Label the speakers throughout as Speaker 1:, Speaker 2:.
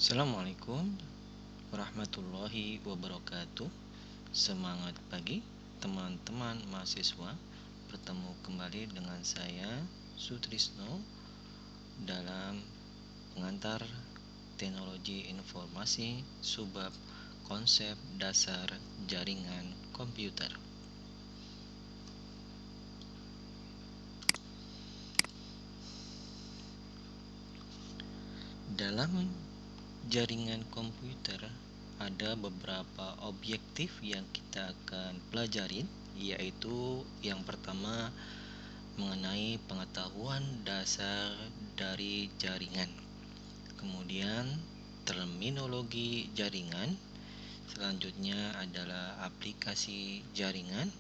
Speaker 1: Assalamualaikum warahmatullahi wabarakatuh. Semangat pagi teman-teman mahasiswa. Bertemu kembali dengan saya Sutrisno dalam pengantar teknologi informasi subbab konsep dasar jaringan komputer. Dalam jaringan komputer ada beberapa objektif yang kita akan pelajari, yaitu yang pertama mengenai pengetahuan dasar dari jaringan, kemudian terminologi jaringan, selanjutnya adalah aplikasi jaringan,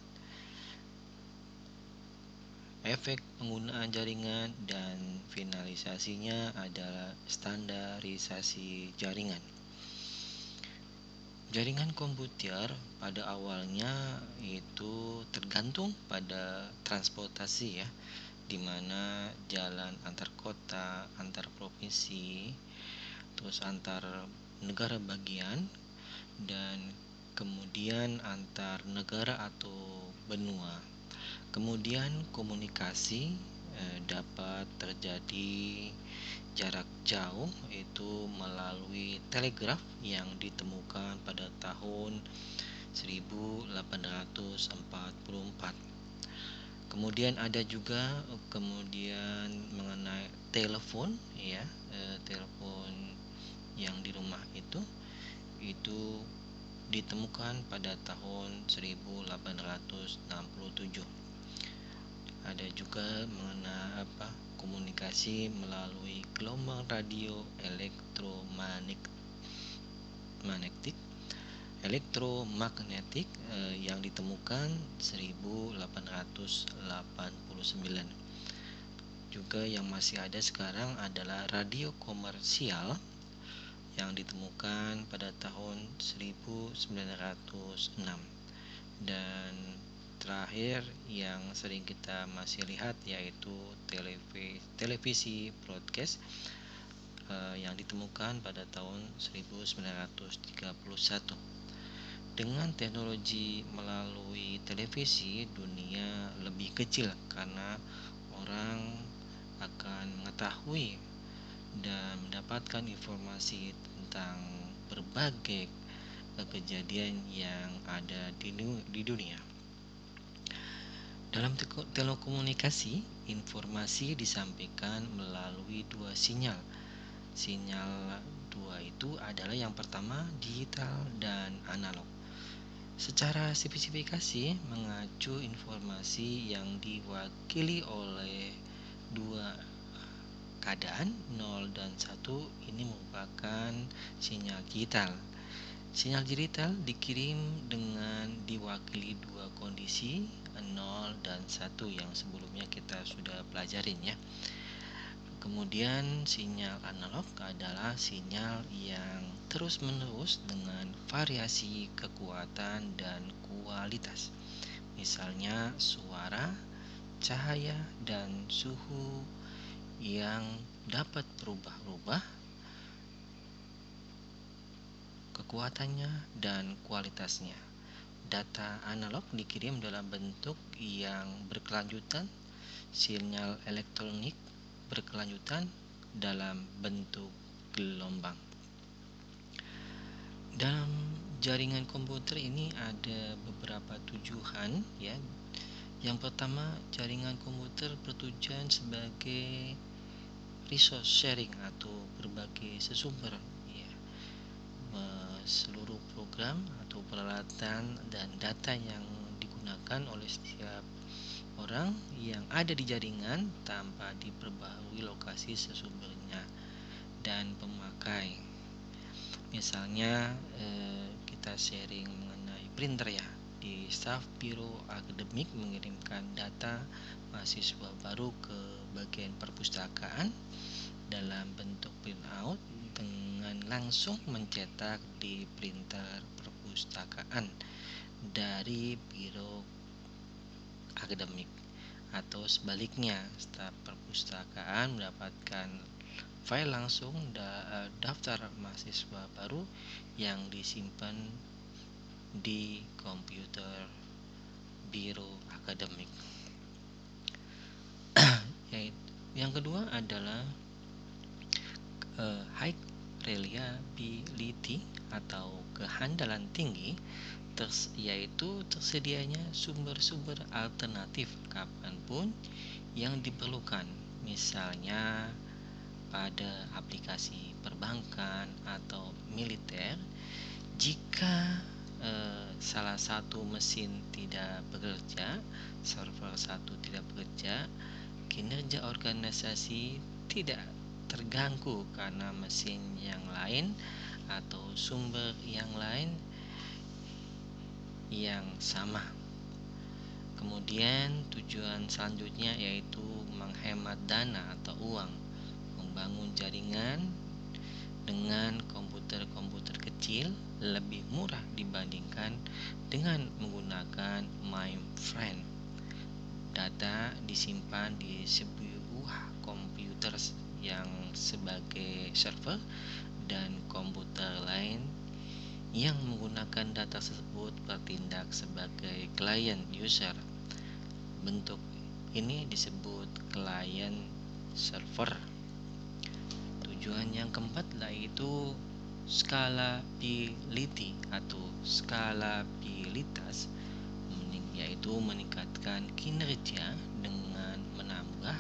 Speaker 1: efek penggunaan jaringan, dan finalisasinya adalah standarisasi jaringan. Jaringan komputer pada awalnya itu tergantung pada transportasi ya, di mana jalan antar kota, antar provinsi, terus antar negara bagian, dan kemudian antar negara atau benua. Kemudian komunikasi dapat terjadi jarak jauh itu melalui telegraf yang ditemukan pada tahun 1844. Kemudian ada juga mengenai telepon ya, telepon yang di rumah itu ditemukan pada tahun 1867. Ada juga mengenai komunikasi melalui gelombang radio elektromagnetik yang ditemukan 1889. Juga yang masih ada sekarang adalah radio komersial yang ditemukan pada tahun 1906. Dan terakhir yang sering kita masih lihat yaitu televisi broadcast yang ditemukan pada tahun 1931. Dengan teknologi melalui televisi, dunia lebih kecil karena orang akan mengetahui dan mendapatkan informasi tentang berbagai kejadian yang ada di dunia. Dalam telekomunikasi, informasi disampaikan melalui dua sinyal. Sinyal dua itu adalah yang pertama digital dan analog. Secara spesifikasi mengacu informasi yang diwakili oleh dua keadaan 0 dan 1 ini merupakan sinyal digital. Sinyal digital dikirim dengan diwakili dua kondisi 0 dan 1 yang sebelumnya kita sudah pelajarin ya. Kemudian sinyal analog adalah sinyal yang terus-menerus dengan variasi kekuatan dan kualitas. Misalnya suara, cahaya, dan suhu yang dapat berubah-ubah kekuatannya dan kualitasnya. Data analog dikirim dalam bentuk yang berkelanjutan, sinyal elektronik berkelanjutan dalam bentuk gelombang. Dalam jaringan komputer ini ada beberapa tujuan ya. Yang pertama, jaringan komputer bertujuan sebagai resource sharing atau berbagi sesumber ya. Seluruh program atau peralatan dan data yang digunakan oleh setiap orang yang ada di jaringan tanpa diperbaharui lokasi sesumbernya dan pemakai. Misalnya kita sharing mengenai printer ya. Di staf biro akademik mengirimkan data mahasiswa baru ke bagian perpustakaan dalam bentuk printout dengan langsung mencetak di printer perpustakaan dari biro akademik, atau sebaliknya staf perpustakaan mendapatkan file langsung daftar mahasiswa baru yang disimpan di komputer biro akademik. Yang kedua adalah high reliability atau kehandalan tinggi, yaitu tersedianya sumber-sumber alternatif kapanpun yang diperlukan, misalnya pada aplikasi perbankan atau militer. Jika salah satu mesin tidak bekerja, server satu tidak bekerja, kinerja organisasi tidak terganggu karena mesin yang lain atau sumber yang lain yang sama. Kemudian tujuan selanjutnya yaitu menghemat dana atau uang, membangun jaringan dengan komputer-komputer kecil lebih murah dibandingkan dengan menggunakan mainframe. Data disimpan di sebuah komputer yang sebagai server dan komputer lain yang menggunakan data tersebut bertindak sebagai client user. Bentuk ini disebut client server. Tujuan yang keempat yaitu scalability atau skalabilitas, yaitu meningkatkan kinerja dengan menambah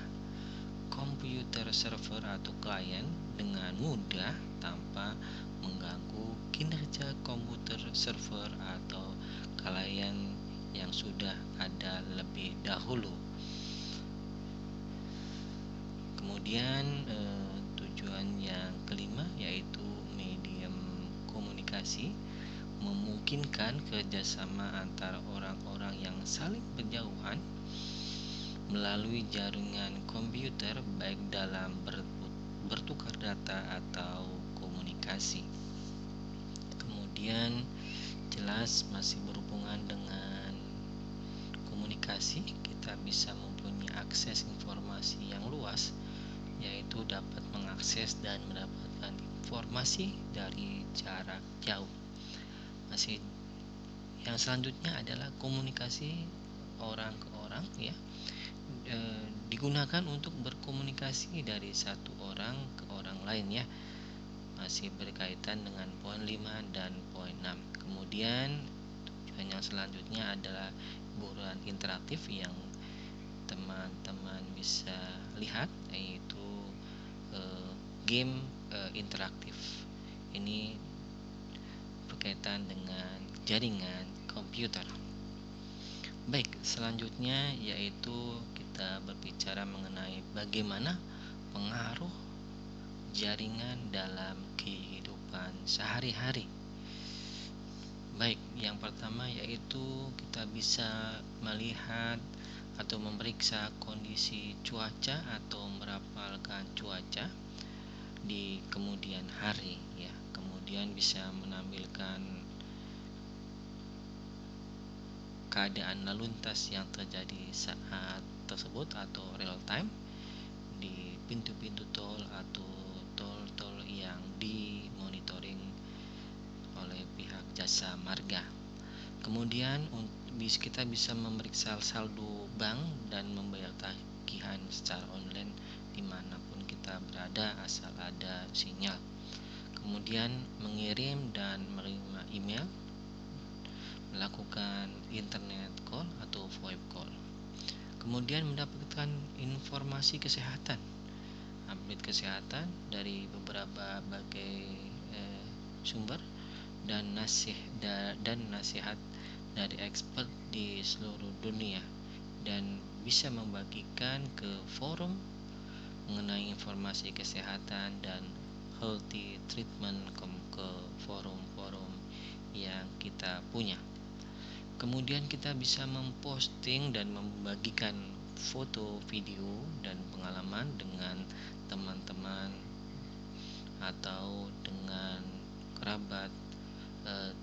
Speaker 1: komputer server atau klien dengan mudah tanpa mengganggu kinerja komputer server atau klien yang sudah ada lebih dahulu. Kemudian tujuan yang kelima yaitu medium komunikasi, memungkinkan kerjasama antara orang-orang yang saling berjauhan melalui jaringan komputer, baik dalam bertukar data atau komunikasi. Kemudian jelas masih berhubungan dengan komunikasi, kita bisa mempunyai akses informasi yang luas, yaitu dapat mengakses dan mendapatkan informasi dari jarak jauh. Masih yang selanjutnya adalah komunikasi orang ke orang, ya, digunakan untuk berkomunikasi dari satu orang ke orang lain, ya, masih berkaitan dengan poin 5 dan poin 6. Kemudian tujuan yang selanjutnya adalah hiburan interaktif yang teman-teman bisa lihat, yaitu game interaktif. Ini berkaitan dengan jaringan komputer. Baik, selanjutnya yaitu kita berbicara mengenai bagaimana pengaruh jaringan dalam kehidupan sehari-hari. Baik, yang pertama yaitu kita bisa melihat atau memeriksa kondisi cuaca atau merapalkan cuaca di kemudian hari, ya. Kemudian bisa menampilkan keadaan lalu lintas yang terjadi saat tersebut atau real time di pintu-pintu tol atau tol-tol yang dimonitoring oleh pihak jasa marga. Kemudian kita bisa memeriksa saldo bank dan membayar tagihan secara online dimanapun kita berada asal ada sinyal. Kemudian mengirim dan menerima email, melakukan internet call atau VoIP call. Kemudian mendapatkan informasi kesehatan, update kesehatan dari beberapa sumber dan nasihat dari expert di seluruh dunia, dan bisa membagikan ke forum mengenai informasi kesehatan dan healthy treatment ke forum-forum yang kita punya. Kemudian kita bisa memposting dan membagikan foto, video, dan pengalaman dengan teman-teman atau dengan kerabat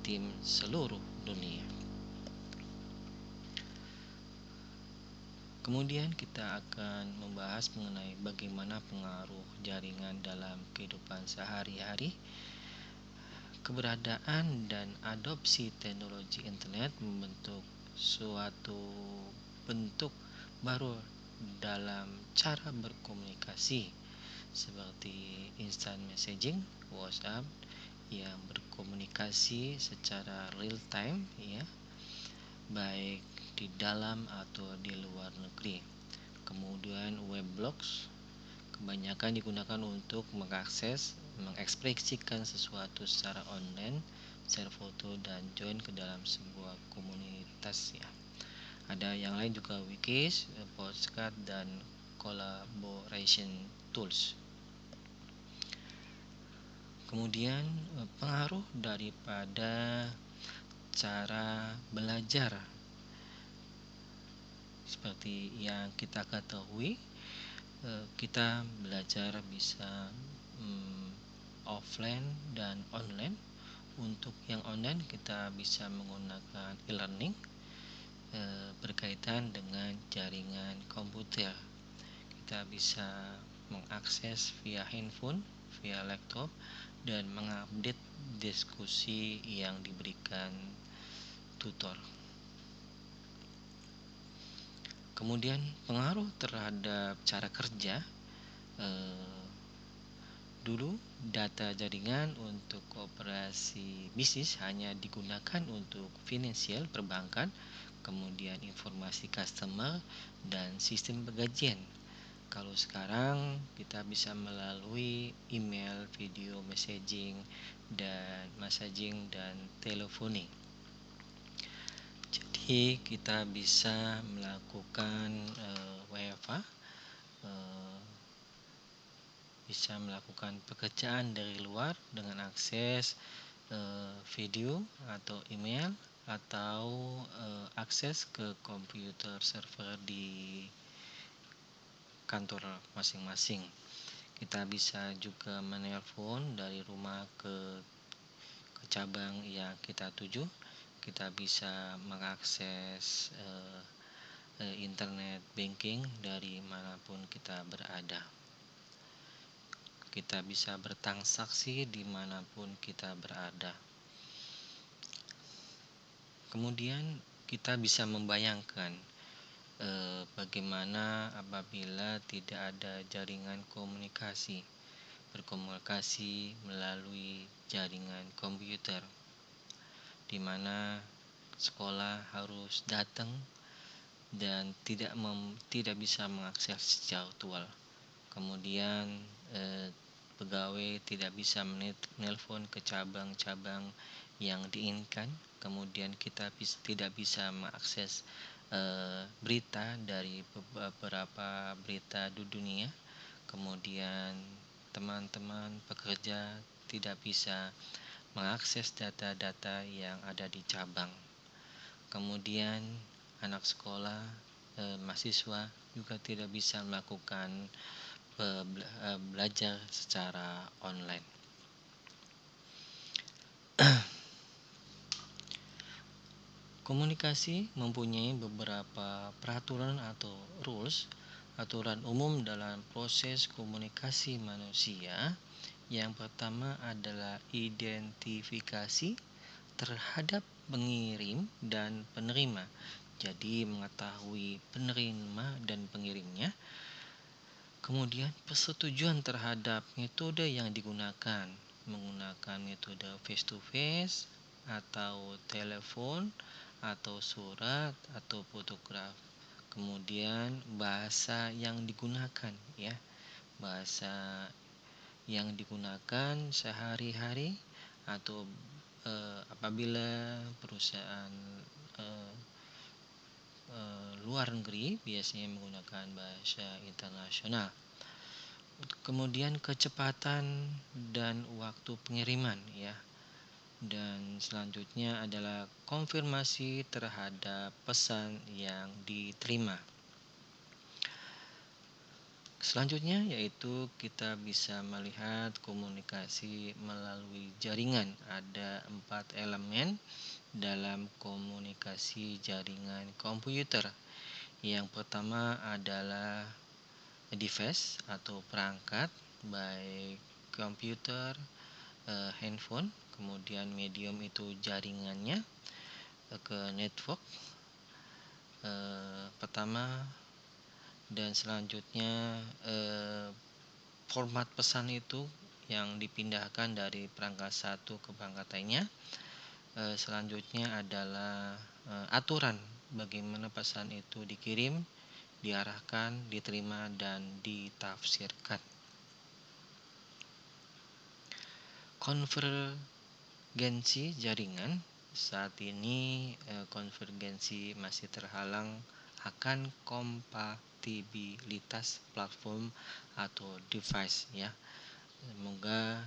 Speaker 1: tim seluruh dunia. Kemudian kita akan membahas mengenai bagaimana pengaruh jaringan dalam kehidupan sehari-hari. Keberadaan dan adopsi teknologi internet membentuk suatu bentuk baru dalam cara berkomunikasi, seperti instant messaging, WhatsApp yang berkomunikasi secara real time, ya, baik di dalam atau di luar negeri. Kemudian weblogs kebanyakan digunakan untuk mengakses, mengekspresikan sesuatu secara online, share foto dan join ke dalam sebuah komunitas, ya. Ada yang lain juga, wikis, postcard dan collaboration tools. Kemudian pengaruh daripada cara belajar. Seperti yang kita ketahui, kita belajar bisa offline dan online. Untuk yang online kita bisa menggunakan e-learning berkaitan dengan jaringan komputer. Kita bisa mengakses via handphone, via laptop, dan mengupdate diskusi yang diberikan tutor. Kemudian pengaruh terhadap cara kerja. Dulu data jaringan untuk operasi bisnis hanya digunakan untuk finansial, perbankan, kemudian informasi customer dan sistem penggajian. Kalau sekarang kita bisa melalui email, video messaging dan teleponi. Jadi kita bisa melakukan WFH, bisa melakukan pekerjaan dari luar dengan akses video atau email atau akses ke komputer server di kantor masing-masing. Kita bisa juga menelpon dari rumah ke cabang yang kita tuju. Kita bisa mengakses internet banking dari manapun kita berada. Kita bisa bertransaksi dimanapun kita berada. Kemudian kita bisa membayangkan bagaimana apabila tidak ada jaringan komunikasi, berkomunikasi melalui jaringan komputer, di mana sekolah harus datang dan tidak bisa mengakses jadwal. Kemudian pegawai tidak bisa menelpon ke cabang-cabang yang diinginkan. Kemudian kita tidak bisa mengakses berita dari beberapa berita di dunia. Kemudian teman-teman pekerja tidak bisa mengakses data-data yang ada di cabang. Kemudian anak sekolah, mahasiswa juga tidak bisa melakukan belajar secara online. Komunikasi mempunyai beberapa peraturan atau rules, aturan umum dalam proses komunikasi manusia. Yang pertama adalah identifikasi terhadap pengirim dan penerima. Jadi mengetahui penerima dan pengirimnya. Kemudian persetujuan terhadap metode yang digunakan, menggunakan metode face to face atau telepon atau surat atau fotograf. Kemudian bahasa yang digunakan, ya. Bahasa yang digunakan sehari-hari atau apabila perusahaan luar negeri biasanya menggunakan bahasa internasional. Kemudian kecepatan dan waktu pengiriman, ya. Dan selanjutnya adalah konfirmasi terhadap pesan yang diterima. Selanjutnya yaitu kita bisa melihat komunikasi melalui jaringan. Ada 4 elemen dalam komunikasi jaringan komputer. Yang pertama adalah device atau perangkat, baik komputer, handphone, kemudian medium itu jaringannya, ke network pertama, dan selanjutnya format pesan itu yang dipindahkan dari perangkat satu ke perangkat lainnya. Selanjutnya adalah aturan bagaimana pesan itu dikirim, diarahkan, diterima, dan ditafsirkan. Konvergensi jaringan. Saat ini konvergensi masih terhalang akan kompatibilitas platform atau device ya. Semoga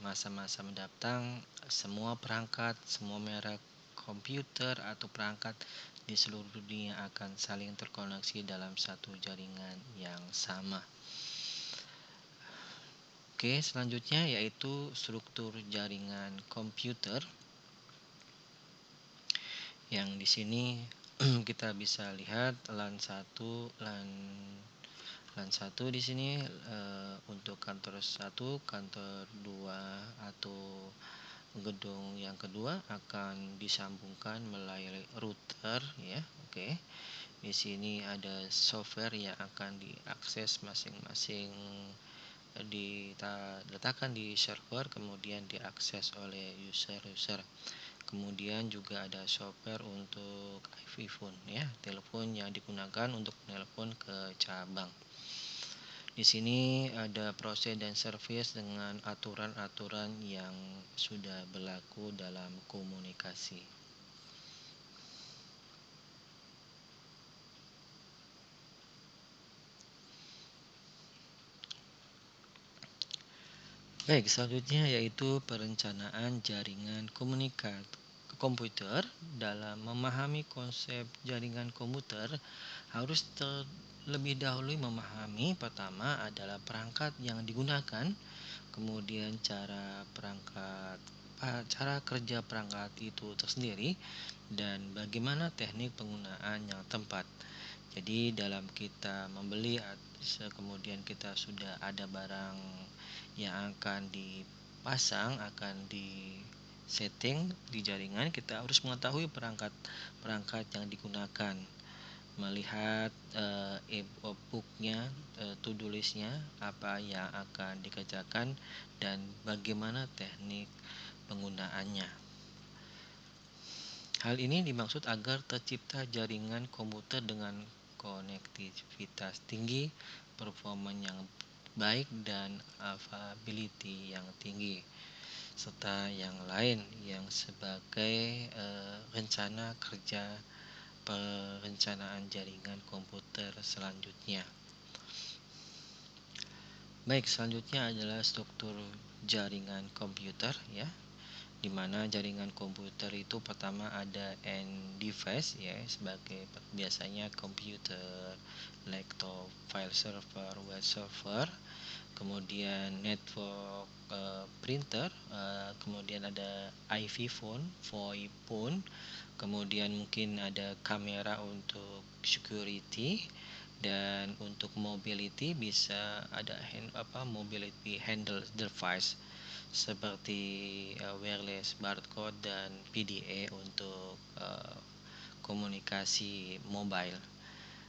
Speaker 1: masa-masa mendatang semua perangkat, semua merek komputer atau perangkat di seluruh dunia akan saling terkoneksi dalam satu jaringan yang sama. Oke, selanjutnya yaitu struktur jaringan komputer. Yang di sini kita bisa lihat LAN 1, LAN 1 di sini untuk kantor 1, kantor 2 atau gedung yang kedua akan disambungkan melalui router ya. Oke. Di sini ada software yang akan diakses masing-masing, diletakkan di server, kemudian diakses oleh user. Kemudian juga ada software untuk IP phone ya, telepon yang digunakan untuk telepon ke cabang. Di sini ada proses dan service dengan aturan-aturan yang sudah berlaku dalam komunikasi. Baik, selanjutnya yaitu perencanaan jaringan komputer. Dalam memahami konsep jaringan komputer, harus terlebih dahulu memahami pertama adalah perangkat yang digunakan, kemudian cara kerja perangkat itu tersendiri, dan bagaimana teknik penggunaan yang tepat. Jadi dalam kita membeli, kemudian kita sudah ada barang yang akan dipasang, akan di setting di jaringan, kita harus mengetahui perangkat yang digunakan, melihat e-booknya, to-do listnya, apa yang akan dikerjakan, dan bagaimana teknik penggunaannya. Hal ini dimaksud agar tercipta jaringan komputer dengan konektivitas tinggi, performa yang baik, dan availability yang tinggi, serta yang lain yang sebagai rencana kerja perencanaan jaringan komputer selanjutnya. Baik, selanjutnya adalah struktur jaringan komputer ya, di mana jaringan komputer itu pertama ada end device ya, sebagai biasanya komputer, laptop, file server, web server, kemudian network, printer, kemudian ada IV phone, VoIP phone, kemudian mungkin ada kamera untuk security, dan untuk mobility bisa ada mobility handle device seperti wireless barcode dan PDA untuk komunikasi mobile.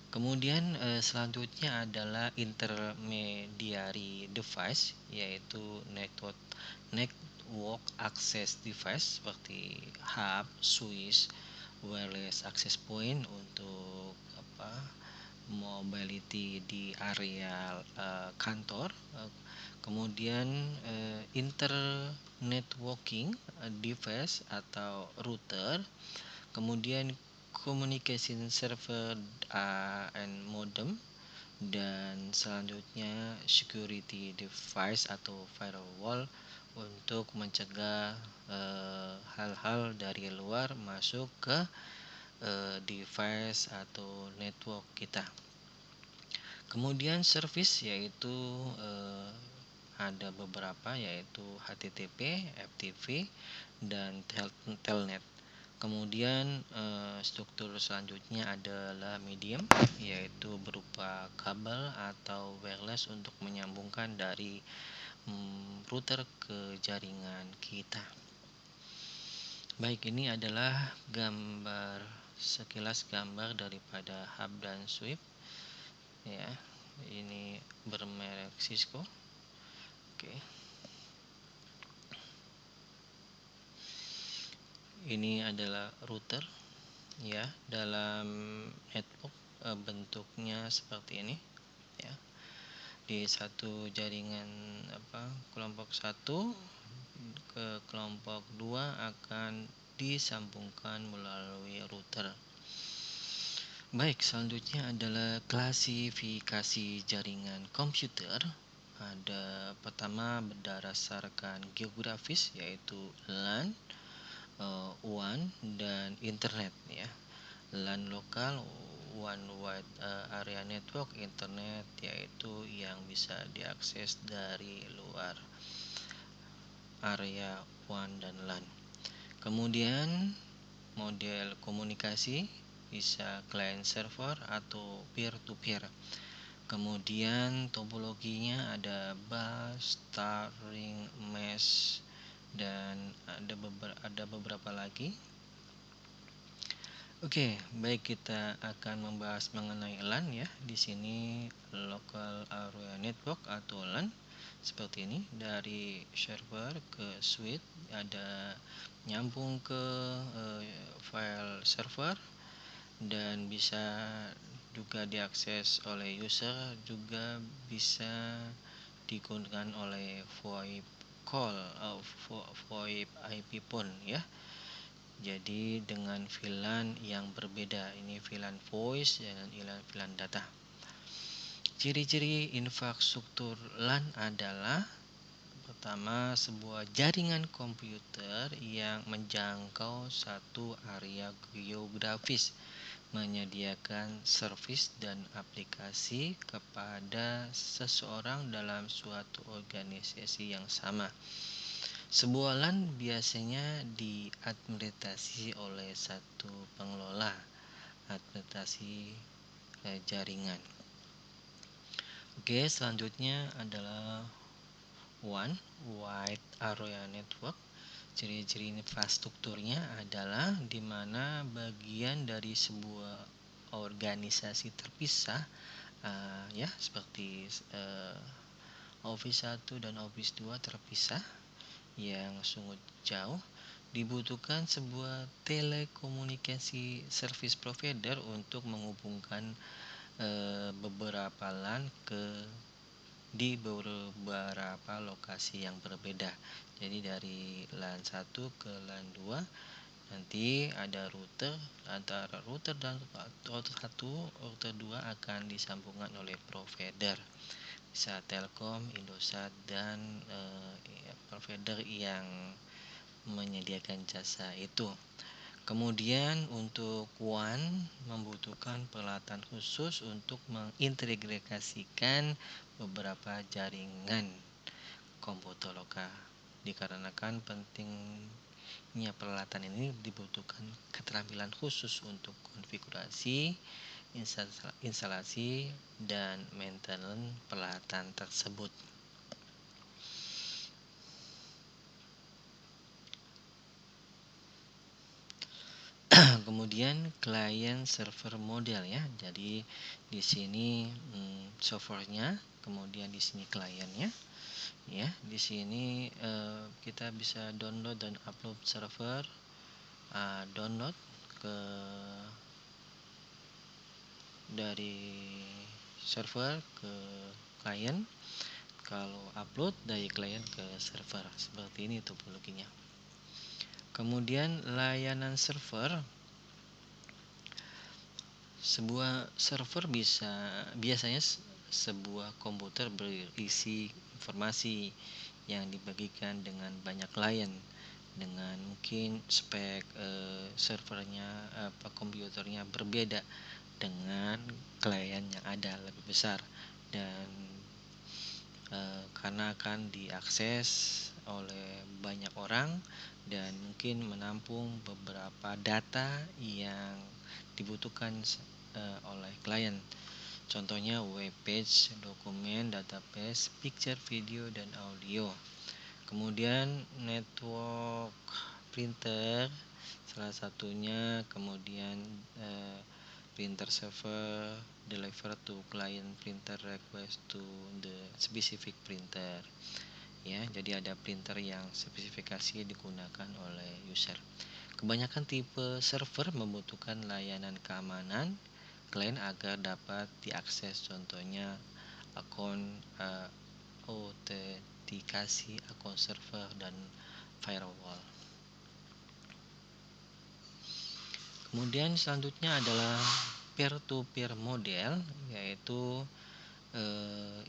Speaker 1: Kemudian selanjutnya adalah intermediary device, yaitu network access device seperti hub, switch, wireless access point untuk mobility di area kantor. Kemudian internetworking device atau router, kemudian communication server and modem, dan selanjutnya security device atau firewall untuk mencegah hal-hal dari luar masuk ke device atau network kita. Kemudian service yaitu ada beberapa, yaitu HTTP, FTP, dan telnet. Kemudian struktur selanjutnya adalah medium, yaitu berupa kabel atau wireless untuk menyambungkan dari router ke jaringan kita. Baik, ini adalah sekilas gambar daripada hub dan switch ya. Ini bermerek Cisco. Oke. Ini adalah router ya, dalam network bentuknya seperti ini ya. Di satu jaringan kelompok 1 ke kelompok 2 akan disambungkan melalui router. Baik, selanjutnya adalah klasifikasi jaringan komputer. Ada pertama berdasarkan geografis, yaitu LAN, WAN, dan internet ya. LAN lokal, One Wide Area Network, internet yaitu yang bisa diakses dari luar area WAN dan LAN. Kemudian model komunikasi bisa client server atau peer to peer. Kemudian topologinya ada bus, star, ring, mesh, dan ada beberapa lagi. Oke, baik, kita akan membahas mengenai LAN ya. Di sini Local Area Network atau LAN seperti ini, dari server ke switch, ada nyambung ke file server, dan bisa juga diakses oleh user, juga bisa digunakan oleh VoIP call, VoIP IP pun ya. Jadi dengan VLAN yang berbeda, ini VLAN voice dan VLAN data. Ciri-ciri infrastruktur LAN adalah pertama, sebuah jaringan komputer yang menjangkau satu area geografis, menyediakan service dan aplikasi kepada seseorang dalam suatu organisasi yang sama. Sebuah LAN biasanya diadministrasi oleh satu pengelola administrasi jaringan. Oke, selanjutnya adalah WAN, Wide Area Network. Ciri-ciri infrastrukturnya adalah di mana bagian dari sebuah organisasi terpisah ya, seperti Office 1 dan Office 2 terpisah yang sungguh jauh. Dibutuhkan sebuah telekomunikasi service provider untuk menghubungkan beberapa LAN di beberapa lokasi yang berbeda. Jadi dari LAN 1 ke LAN 2 nanti ada router, antara router dan router 1, router 2 akan disambungkan oleh provider, bisa Telkom, Indosat, dan provider yang menyediakan jasa itu. Kemudian untuk WAN membutuhkan peralatan khusus untuk mengintegrasikan beberapa jaringan komputer lokal. Dikarenakan pentingnya peralatan ini, dibutuhkan keterampilan khusus untuk konfigurasi, instalasi, dan maintenance peralatan tersebut. Kemudian client server model ya. Jadi di sini servernya, kemudian di sini kliennya ya. Di sini kita bisa download dan upload server, download ke dari server ke klien, kalau upload dari klien ke server. Seperti ini topologinya. Kemudian layanan server. Sebuah server biasanya sebuah komputer berisi informasi yang dibagikan dengan banyak klien, dengan mungkin spek servernya komputernya berbeda dengan klien yang ada lebih besar, dan karena akan diakses oleh banyak orang dan mungkin menampung beberapa data yang dibutuhkan oleh klien. Contohnya web page, dokumen, database, picture, video, dan audio. Kemudian network printer salah satunya, kemudian printer server deliver to client printer request to the specific printer. Ya, jadi ada printer yang spesifikasi digunakan oleh user. Kebanyakan tipe server membutuhkan layanan keamanan klien agar dapat diakses, contohnya akun autentikasi, akun server, dan firewall. Kemudian selanjutnya adalah peer-to-peer model, yaitu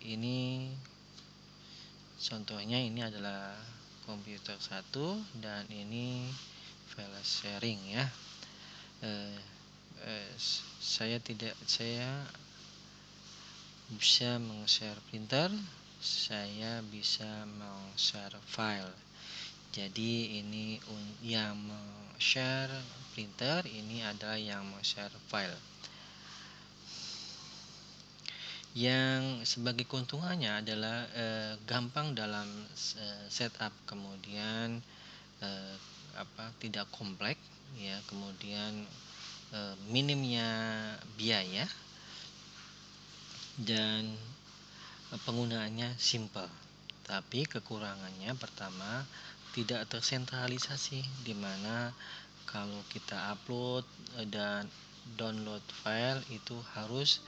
Speaker 1: ini contohnya ini adalah komputer satu dan ini file sharing ya. Saya bisa meng-share printer, saya bisa meng-share file. Jadi ini yang share printer, ini adalah yang share file. Yang sebagai keuntungannya adalah gampang dalam setup, kemudian tidak kompleks ya, kemudian minimnya biaya dan penggunaannya simple. Tapi kekurangannya pertama tidak tersentralisasi, dimana kalau kita upload dan download file itu harus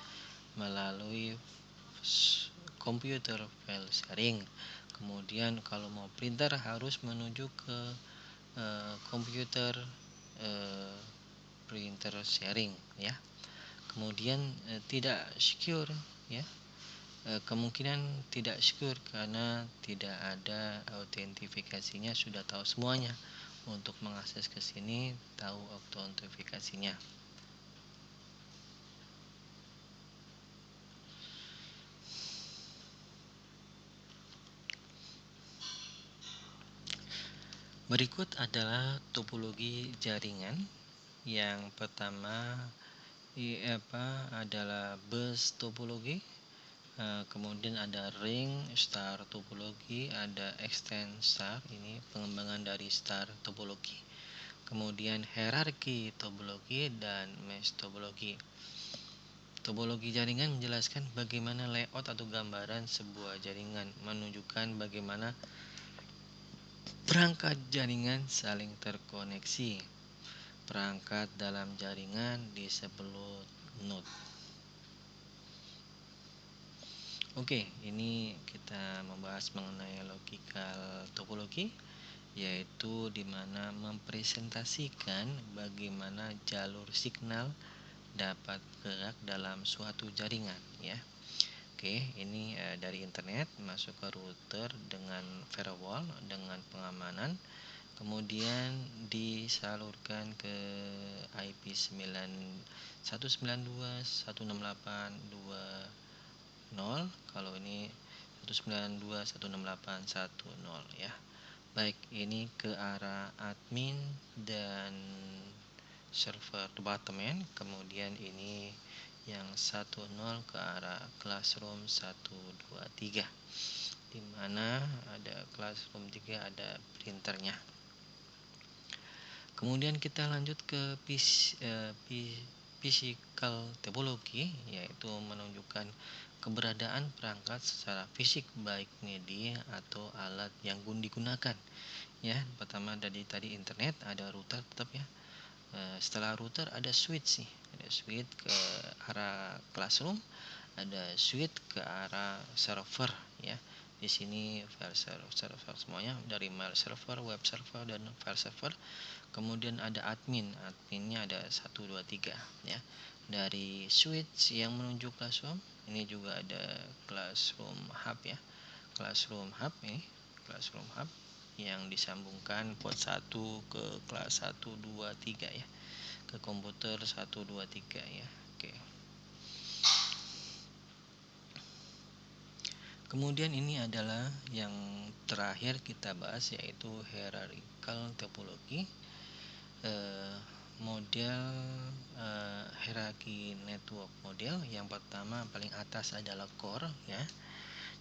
Speaker 1: melalui komputer file sharing. Kemudian kalau mau printer harus menuju ke komputer printer sharing ya. Kemudian tidak secure ya. Kemungkinan tidak secure karena tidak ada autentifikasinya, sudah tahu semuanya. Untuk mengakses ke sini tahu autentifikasinya. Berikut adalah topologi jaringan. Yang pertama adalah bus topologi. Kemudian ada ring star topologi, ada extend star, ini pengembangan dari star topologi. Kemudian hierarki topologi dan mesh topologi. Topologi jaringan menjelaskan bagaimana layout atau gambaran sebuah jaringan, menunjukkan bagaimana perangkat jaringan saling terkoneksi. Perangkat dalam jaringan disebut node. Oke, ini kita membahas mengenai logikal topologi, yaitu dimana mempresentasikan bagaimana jalur signal dapat bergerak dalam suatu jaringan ya. Oke, ini dari internet masuk ke router dengan firewall dengan pengamanan, kemudian disalurkan ke IP 192.168.2.0. Kalau ini 192.168.1.0 ya. Baik, ini ke arah admin dan server departemen, kemudian ini yang 10 ke arah classroom 123, di mana ada classroom 3 ada printernya. Kemudian kita lanjut ke physical topology, yaitu menunjukkan keberadaan perangkat secara fisik baik media atau alat yang digunakan ya. Pertama dari tadi internet, ada router tetap ya. Setelah router ada switch nih, ada switch ke arah classroom, ada switch ke arah server ya. Di sini file server semuanya, dari mail server, web server, dan file server. Kemudian ada adminnya ada 1 2 3 ya. Dari switch yang menuju classroom, ini juga ada classroom hub ya. Classroom hub ini, classroom hub yang disambungkan port 1 ke kelas 1 2 3 ya. Ke komputer 1 2 3 ya. Oke. Kemudian ini adalah yang terakhir kita bahas, yaitu hierarchical topology. Model hierarchy network model. Yang pertama paling atas adalah core ya,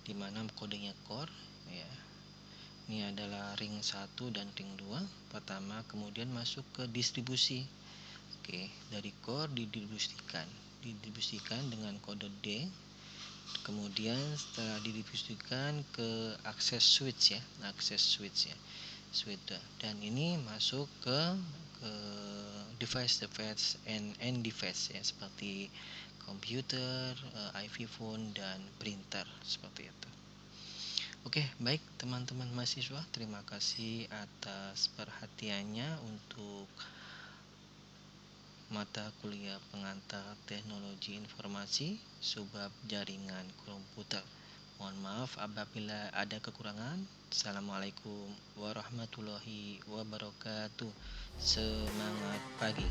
Speaker 1: dimana kodenya core ya. Ini adalah ring 1 dan ring 2 pertama, kemudian masuk ke distribusi. Oke, dari core didistribusikan dengan kode D. Kemudian setelah didistribusikan ke akses switch ya, switch. Dan ini masuk ke device and end device ya, seperti komputer, IV phone dan printer, seperti itu. Oke, baik teman-teman mahasiswa, terima kasih atas perhatiannya untuk mata kuliah pengantar teknologi informasi subbab jaringan komputer. Mohon maaf apabila ada kekurangan. Assalamualaikum warahmatullahi wabarakatuh. Semangat pagi.